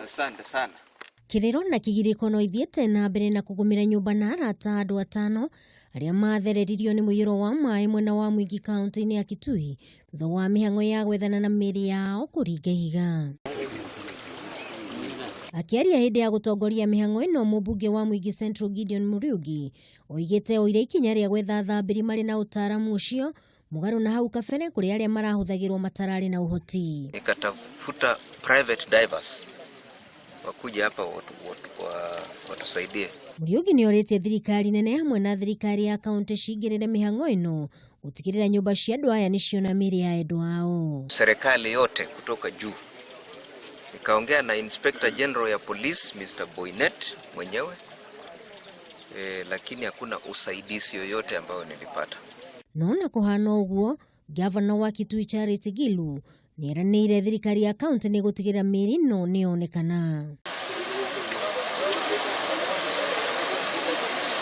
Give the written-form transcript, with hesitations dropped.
Asante sana. Kiriro na kigiriko no ithiete na mbere na kugumira nyumba na arata andu atano aria mathereririo ni mũiyũro wa maai mwena wa Mwingi kaunti-ini ya Kitui thutha wa Mihang'o ya gwethana na Miiri yao kuringa ihiga. Akiaria hindi ya gutongoria Mihang'o ino mũmbunge wa Mwingi Central Mwingi oigite oire ikinya ria gwetha ethambiri mari na utaaramu ucio mugaru na hau kabere kuri aria marahuthagirwo matarari na uhoti. Nikatafuta private divers wakuja hapa watusaidie. Mwingi ni oritie thirikari nene hamwe na thirikari ya kaunti cingirire Mihang'o ino gutigirira nyumba cia andu aya niciona mĩĩrĩ ya endu ao. Serikali yote kutoka juu. Nikaongea na Inspector General ya Police Mr. Boynet mwenyewe, lakini hakuna usaidizi yoyote ambao nilipata. Naona kuhana uguo, Governor wa Kitui Gilu nieranĩire thirikari ya kaunti ni gutigirira mĩĩrĩ no nĩonekana.